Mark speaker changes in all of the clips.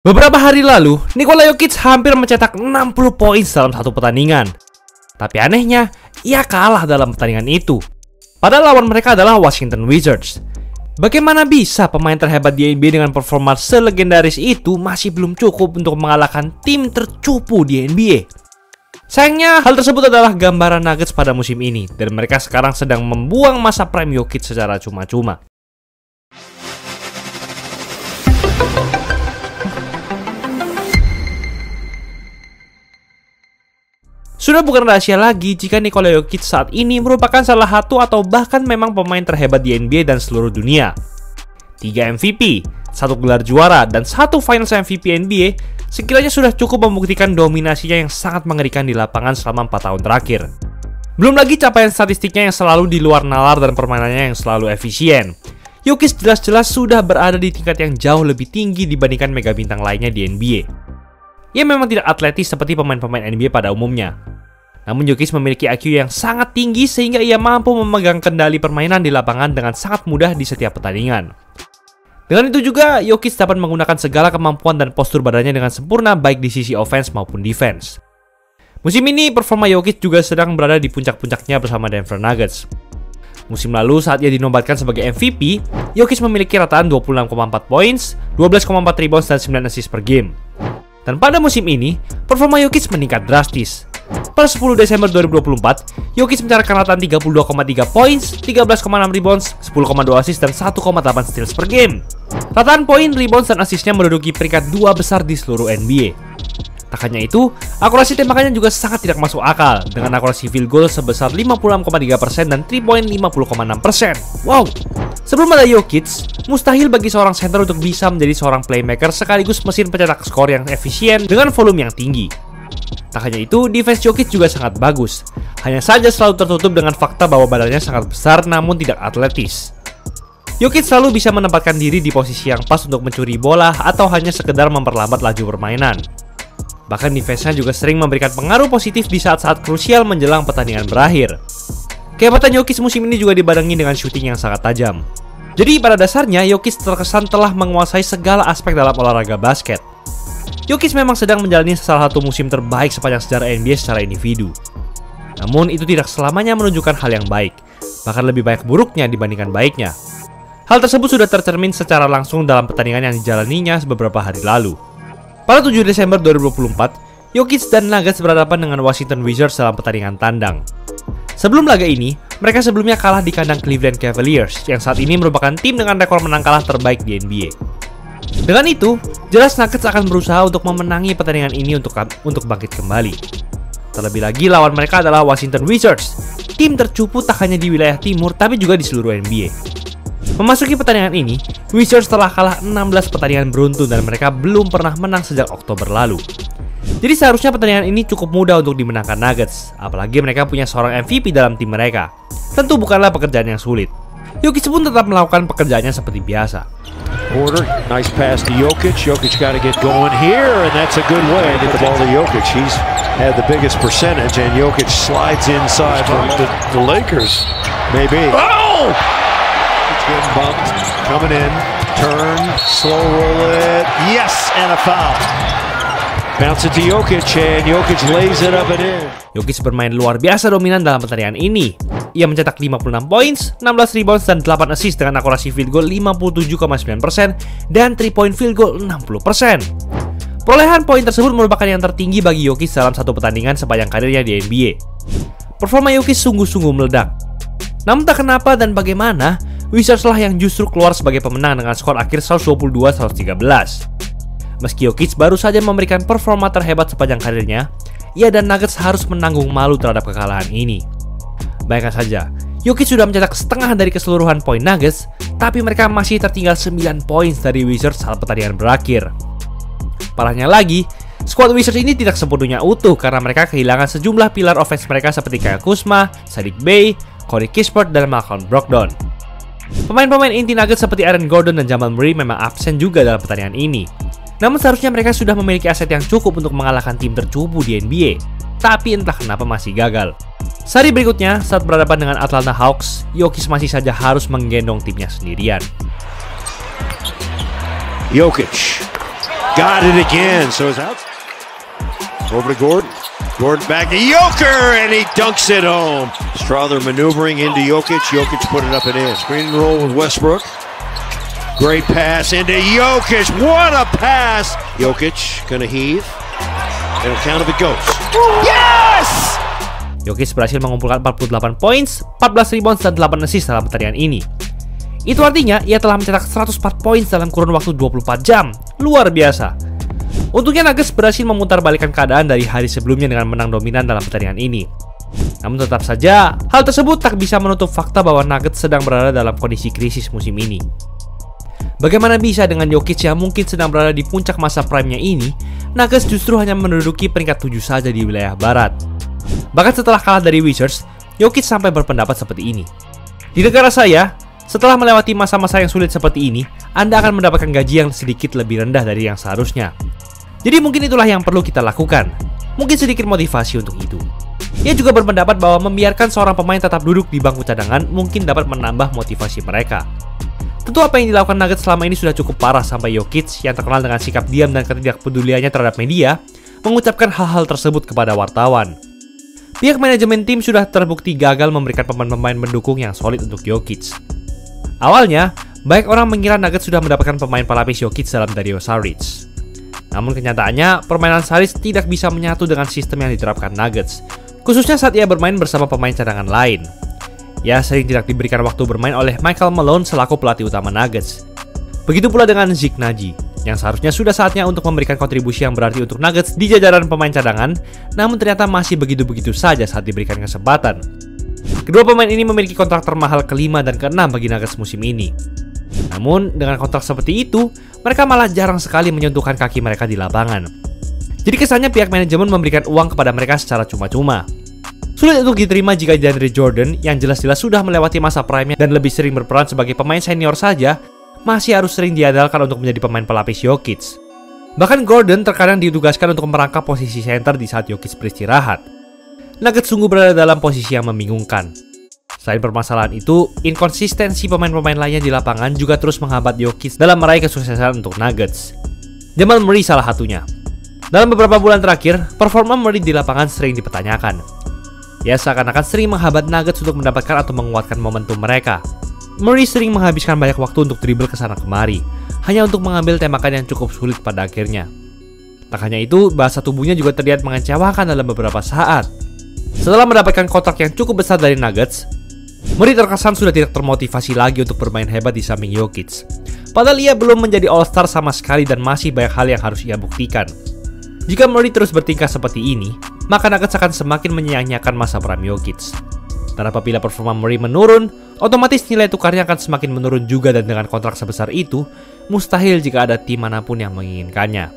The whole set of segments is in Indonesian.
Speaker 1: Beberapa hari lalu, Nikola Jokic hampir mencetak 60 poin dalam satu pertandingan. Tapi anehnya, ia kalah dalam pertandingan itu. Padahal lawan mereka adalah Washington Wizards. Bagaimana bisa pemain terhebat di NBA dengan performa selegendaris itu masih belum cukup untuk mengalahkan tim tercupu di NBA? Sayangnya, hal tersebut adalah gambaran Nuggets pada musim ini, dan mereka sekarang sedang membuang masa prime Jokic secara cuma-cuma. Sudah bukan rahasia lagi jika Nikola Jokic saat ini merupakan salah satu atau bahkan memang pemain terhebat di NBA dan seluruh dunia. 3 MVP, 1 gelar juara, dan 1 Finals MVP NBA sekiranya sudah cukup membuktikan dominasinya yang sangat mengerikan di lapangan selama 4 tahun terakhir. Belum lagi capaian statistiknya yang selalu di luar nalar dan permainannya yang selalu efisien. Jokic jelas-jelas sudah berada di tingkat yang jauh lebih tinggi dibandingkan mega bintang lainnya di NBA. Ia memang tidak atletis seperti pemain-pemain NBA pada umumnya. Namun Jokic memiliki IQ yang sangat tinggi sehingga ia mampu memegang kendali permainan di lapangan dengan sangat mudah di setiap pertandingan. Dengan itu juga, Jokic dapat menggunakan segala kemampuan dan postur badannya dengan sempurna baik di sisi offense maupun defense. Musim ini, performa Jokic juga sedang berada di puncak-puncaknya bersama Denver Nuggets. Musim lalu saat ia dinobatkan sebagai MVP, Jokic memiliki rataan 26,4 points, 12,4 rebounds, dan 9 assist per game. Dan pada musim ini, performa Jokic meningkat drastis. Per 10 Desember 2024, Jokic mencatatkan rataan 32,3 points, 13,6 rebounds, 10,2 assist, dan 1,8 steals per game. Rataan poin, rebounds, dan assistnya menduduki peringkat 2 besar di seluruh NBA. Tak hanya itu, akurasi tembakannya juga sangat tidak masuk akal, dengan akurasi field goal sebesar 56,3% dan 3 point 50,6%. Wow! Sebelum ada Jokic, mustahil bagi seorang center untuk bisa menjadi seorang playmaker sekaligus mesin pencetak skor yang efisien dengan volume yang tinggi. Tak hanya itu, defense Jokic juga sangat bagus. Hanya saja selalu tertutup dengan fakta bahwa badannya sangat besar namun tidak atletis. Jokic selalu bisa menempatkan diri di posisi yang pas untuk mencuri bola atau hanya sekedar memperlambat laju permainan. Bahkan defense-nya juga sering memberikan pengaruh positif di saat-saat krusial menjelang pertandingan berakhir. Kehebatan Jokic musim ini juga dibarengi dengan shooting yang sangat tajam. Jadi pada dasarnya Jokic terkesan telah menguasai segala aspek dalam olahraga basket. Jokic memang sedang menjalani salah satu musim terbaik sepanjang sejarah NBA secara individu. Namun itu tidak selamanya menunjukkan hal yang baik, bahkan lebih banyak buruknya dibandingkan baiknya. Hal tersebut sudah tercermin secara langsung dalam pertandingan yang dijalaninya beberapa hari lalu. Pada 7 Desember 2024, Jokic dan Nuggets berhadapan dengan Washington Wizards dalam pertandingan tandang. Sebelum laga ini, mereka sebelumnya kalah di kandang Cleveland Cavaliers yang saat ini merupakan tim dengan rekor menang kalah terbaik di NBA. Dengan itu, jelas Nuggets akan berusaha untuk memenangi pertandingan ini untuk bangkit kembali. Terlebih lagi lawan mereka adalah Washington Wizards, tim tercupu tak hanya di wilayah timur tapi juga di seluruh NBA. Memasuki pertandingan ini, Wizards telah kalah 16 pertandingan beruntun dan mereka belum pernah menang sejak Oktober lalu. Jadi seharusnya pertandingan ini cukup mudah untuk dimenangkan Nuggets, apalagi mereka punya seorang MVP dalam tim mereka. Tentu bukanlah pekerjaan yang sulit. Jokic pun tetap melakukan pekerjaannya seperti biasa.
Speaker 2: Porter, nice pass to Jokic. Jokic got to get going here, and that's a good way to get the ball to Jokic. He's had the biggest percentage, and Jokic slides inside from the Lakers. Maybe. Oh! It's getting bumped, coming in, turn, slow roll it. Yes, and a foul. Bounce it to Jokic, and Jokic lays it up and in.
Speaker 1: Jokic bermain luar biasa dominan dalam pertandingan ini. Ia mencetak 56 points, 16 rebounds, dan 8 assist dengan akurasi field goal 57,9% dan 3 point field goal 60%. Perolehan poin tersebut merupakan yang tertinggi bagi Jokic dalam satu pertandingan sepanjang karirnya di NBA. Performa Jokic sungguh-sungguh meledak. Namun tak kenapa dan bagaimana, Wizards lah yang justru keluar sebagai pemenang dengan skor akhir 122-113. Meski Jokic baru saja memberikan performa terhebat sepanjang karirnya, ia dan Nuggets harus menanggung malu terhadap kekalahan ini. Bayangkan saja, Jokic sudah mencetak setengah dari keseluruhan poin Nuggets, tapi mereka masih tertinggal 9 poin dari Wizards saat pertandingan berakhir. Parahnya lagi, skuad Wizards ini tidak sepenuhnya utuh karena mereka kehilangan sejumlah pilar offense mereka seperti Kyle Kuzma, Saddiq Bey, Corey Kispert, dan Malcolm Brogdon. Pemain-pemain inti Nuggets seperti Aaron Gordon dan Jamal Murray memang absen juga dalam pertandingan ini. Namun seharusnya mereka sudah memiliki aset yang cukup untuk mengalahkan tim tercupu di NBA. Tapi entah kenapa masih gagal. Sehari berikutnya, saat berhadapan dengan Atlanta Hawks, Jokic masih saja harus menggendong timnya sendirian.
Speaker 2: Jokic got it again. So it's out. Over to Gordon. Gordon back to Joker, and he dunks it home. Strother maneuvering into Jokic. Jokic put it up and in. Screen and roll with Westbrook. Great pass into Jokic. What a pass! Jokic gonna heave. It'll count if it goes. Yes!
Speaker 1: Jokic berhasil mengumpulkan 48 poin, 14 rebounds, dan 8 assist dalam pertandingan ini. Itu artinya ia telah mencetak 104 poin dalam kurun waktu 24 jam. Luar biasa. Untungnya Nuggets berhasil memutarbalikkan keadaan dari hari sebelumnya dengan menang dominan dalam pertandingan ini. Namun tetap saja, hal tersebut tak bisa menutup fakta bahwa Nuggets sedang berada dalam kondisi krisis musim ini. Bagaimana bisa dengan Jokic yang mungkin sedang berada di puncak masa prime-nya ini, Nuggets justru hanya menduduki peringkat 7 saja di wilayah barat. Bahkan setelah kalah dari Wizards, Jokic sampai berpendapat seperti ini. Di negara saya, setelah melewati masa-masa yang sulit seperti ini, Anda akan mendapatkan gaji yang sedikit lebih rendah dari yang seharusnya. Jadi mungkin itulah yang perlu kita lakukan. Mungkin sedikit motivasi untuk itu. Ia juga berpendapat bahwa membiarkan seorang pemain tetap duduk di bangku cadangan mungkin dapat menambah motivasi mereka. Tentu apa yang dilakukan Nuggets selama ini sudah cukup parah sampai Jokic yang terkenal dengan sikap diam dan ketidakpeduliannya terhadap media mengucapkan hal-hal tersebut kepada wartawan. Pihak manajemen tim sudah terbukti gagal memberikan pemain-pemain mendukung yang solid untuk Jokic. Awalnya, banyak orang mengira Nuggets sudah mendapatkan pemain pelapis Jokic dalam Dario Saric. Namun kenyataannya, permainan Saric tidak bisa menyatu dengan sistem yang diterapkan Nuggets, khususnya saat ia bermain bersama pemain cadangan lain. Ia sering tidak diberikan waktu bermain oleh Michael Malone selaku pelatih utama Nuggets. Begitu pula dengan Zeke Naji, yang seharusnya sudah saatnya untuk memberikan kontribusi yang berarti untuk Nuggets di jajaran pemain cadangan, namun ternyata masih begitu-begitu saja saat diberikan kesempatan. Kedua pemain ini memiliki kontrak termahal kelima dan keenam bagi Nuggets musim ini. Namun, dengan kontrak seperti itu, mereka malah jarang sekali menyentuhkan kaki mereka di lapangan. Jadi kesannya pihak manajemen memberikan uang kepada mereka secara cuma-cuma. Sulit untuk diterima jika DeAndre Jordan, yang jelas-jelas sudah melewati masa prime dan lebih sering berperan sebagai pemain senior saja, masih harus sering diandalkan untuk menjadi pemain pelapis Jokic. Bahkan Gordon terkadang ditugaskan untuk merangkap posisi center di saat Jokic beristirahat. Nuggets sungguh berada dalam posisi yang membingungkan. Selain permasalahan itu, inkonsistensi pemain-pemain lainnya di lapangan juga terus menghambat Jokic dalam meraih kesuksesan untuk Nuggets. Jamal Murray salah satunya. Dalam beberapa bulan terakhir, performa Murray di lapangan sering dipertanyakan. Ia seakan-akan sering menghambat Nuggets untuk mendapatkan atau menguatkan momentum mereka. Murray sering menghabiskan banyak waktu untuk dribble kesana kemari, hanya untuk mengambil tembakan yang cukup sulit pada akhirnya. Tak hanya itu, bahasa tubuhnya juga terlihat mengecewakan dalam beberapa saat. Setelah mendapatkan kontrak yang cukup besar dari Nuggets, Murray terkesan sudah tidak termotivasi lagi untuk bermain hebat di samping Jokic. Padahal ia belum menjadi all-star sama sekali dan masih banyak hal yang harus ia buktikan. Jika Murray terus bertingkah seperti ini, maka Nuggets akan semakin menyia-nyiakan masa prime Jokic. Dan apabila performa Murray menurun, otomatis nilai tukarnya akan semakin menurun juga, dan dengan kontrak sebesar itu, mustahil jika ada tim manapun yang menginginkannya.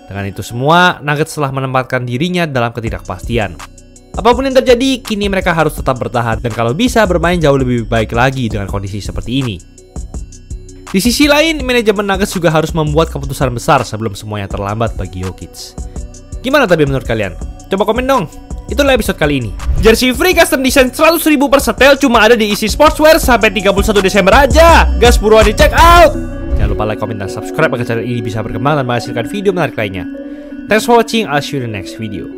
Speaker 1: Dengan itu semua, Nuggets telah menempatkan dirinya dalam ketidakpastian. Apapun yang terjadi, kini mereka harus tetap bertahan dan kalau bisa bermain jauh lebih baik lagi dengan kondisi seperti ini. Di sisi lain, manajemen Nuggets juga harus membuat keputusan besar sebelum semuanya terlambat bagi Jokic. Gimana tapi menurut kalian? Coba komen dong. Itulah episode kali ini. Jersey free custom design 100.000 per setel cuma ada di Easy Sportswear sampai 31 Desember aja. Gas buruan di check out. Jangan lupa like, komen, dan subscribe agar channel ini bisa berkembang dan menghasilkan video menarik lainnya. Thanks for watching, I'll see you in the next video.